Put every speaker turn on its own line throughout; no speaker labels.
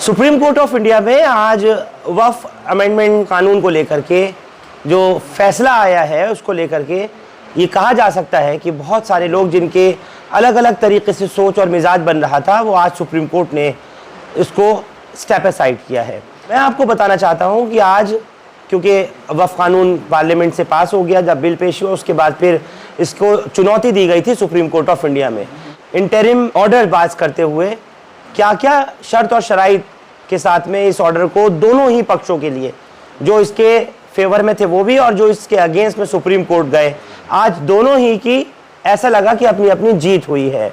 Supreme court of India में आज वक्फ amendment कानून को लेकर के जो फैसला आया है उसको लेकर के ये कहा जा सकता है कि बहुत सारे लोग जिनके अलग अलग तरीके से सोच और मिजाज बन रहा था वो आज सुप्रीम कोर्ट ने इसको स्टेप असाइड किया है। मैं आपको बताना चाहता हूं कि आज क्योंकि वक्फ कानून पार्लियामेंट से पास हो गया, जब बिल पेश हुआ उसके बाद फिर इसको चुनौती दी गई थी सुप्रीम कोर्ट ऑफ इंडिया में इंटरिम ऑर्डर पास करते हुए क्या क्या शर्त और शराइत के साथ में इस ऑर्डर को दोनों ही पक्षों के लिए, जो इसके फेवर में थे वो भी और जो इसके अगेंस्ट में सुप्रीम कोर्ट गए, आज दोनों ही की ऐसा लगा कि अपनी अपनी जीत हुई है।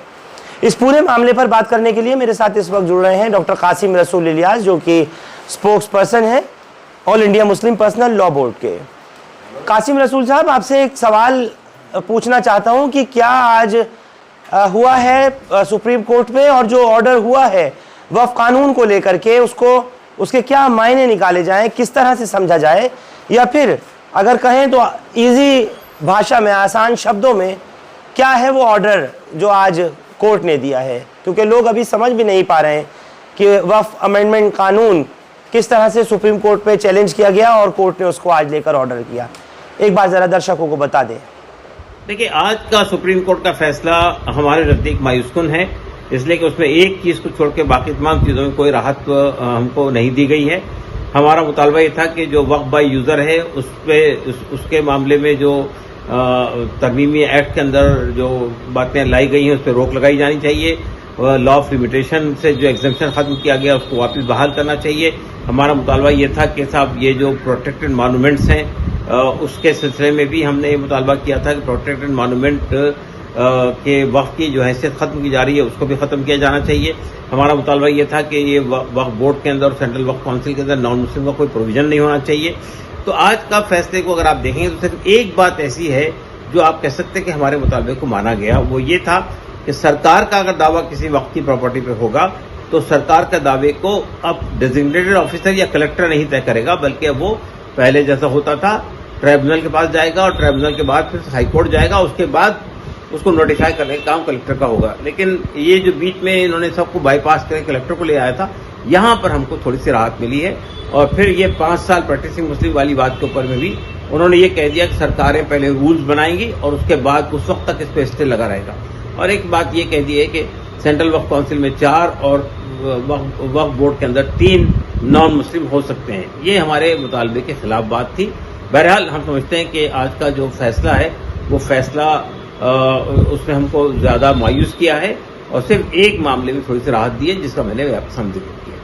इस पूरे मामले पर बात करने के लिए मेरे साथ इस वक्त जुड़ रहे हैं डॉक्टर कासिम रसूल इलियास, जो कि स्पोक्स पर्सन है all India Muslim personal law board के। कासिम रसूल साहब, आपसे एक सवाल पूछना चाहता हूं कि क्या आज हुआ है सुप्रीम कोर्ट में और जो ऑर्डर हुआ है वक्फ कानून को लेकर के उसके क्या मायने निकाले जाएं, किस तरह से समझा जाए, या फिर अगर कहें तो इजी भाषा में, आसान शब्दों में, क्या है वो ऑर्डर जो आज कोर्ट ने दिया है? क्योंकि लोग अभी समझ भी नहीं पा रहे हैं कि वक्फ अमेंडमेंट कानून किस तरह से सुप्रीम कोर्ट पे चैलेंज किया गया और कोर्ट ने उसको आज लेकर ऑर्डर किया। एक बार जरा दर्शकों को बता दें।
देखिए, आज का सुप्रीम कोर्ट का फैसला हमारे नजदीक मायूसकुन है, इसलिए कि उसमें एक चीज को छोड़ के बाकी तमाम चीजों में कोई राहत हमको नहीं दी गई है। हमारा मुतालबा ये था कि जो वक्फ बाय यूजर है उसके मामले में जो तरमीमी एक्ट के अंदर जो बातें लाई गई हैं उस पर रोक लगाई जानी चाहिए। लॉ ऑफ लिमिटेशन से जो एग्जेम्पशन खत्म किया गया उसको वापस बहाल करना चाहिए। हमारा मुतालबा ये था कि साहब ये जो प्रोटेक्टेड मॉन्यूमेंट्स हैं उसके सिलसिले में भी हमने ये मुतालबा किया था कि प्रोटेक्टेड मॉन्यूमेंट के वक्फ की जो हैसियत खत्म की जा रही है उसको भी खत्म किया जाना चाहिए। हमारा मुतालबा ये था कि ये वक्फ बोर्ड के अंदर, सेंट्रल वक्फ काउंसिल के अंदर नॉन मुस्लिम का कोई प्रोविजन नहीं होना चाहिए। तो आज का फैसले को अगर आप देखेंगे तो सिर्फ एक बात ऐसी है जो आप कह सकते हैं कि हमारे मुतालबे को माना गया, वो ये था कि सरकार का अगर दावा किसी वक्त की प्रॉपर्टी पे होगा तो सरकार के दावे को अब डेजिग्नेटेड ऑफिसर या कलेक्टर नहीं तय करेगा, बल्कि अब वो पहले जैसा होता था ट्राइब्यूनल के पास जाएगा और ट्राइब्यूनल के बाद फिर हाईकोर्ट जाएगा, उसके बाद उसको नोटिफाई करने का काम कलेक्टर का होगा। लेकिन ये जो बीच में इन्होंने सबको बाईपास करके कलेक्टर को ले आया था, यहां पर हमको थोड़ी सी राहत मिली है। और फिर ये 5 साल प्रैक्टिसिंग मुस्लिम वाली बात के ऊपर में भी उन्होंने ये कह दिया कि सरकारें पहले रूल्स बनाएंगी और उसके बाद उस वक्त तक इस पर स्टे लगा रहेगा। और एक बात ये कह दी है कि सेंट्रल वक्फ काउंसिल में 4 और वक्फ बोर्ड के अंदर 3 नॉन मुस्लिम हो सकते हैं। ये हमारे मुतालबे के खिलाफ बात थी। बहरहाल हम समझते हैं कि आज का जो फैसला है वो फैसला उसने हमको ज्यादा मायूस किया है और सिर्फ एक मामले में थोड़ी सी राहत दी है जिसका मैंने आपके सामने जिक्र किया।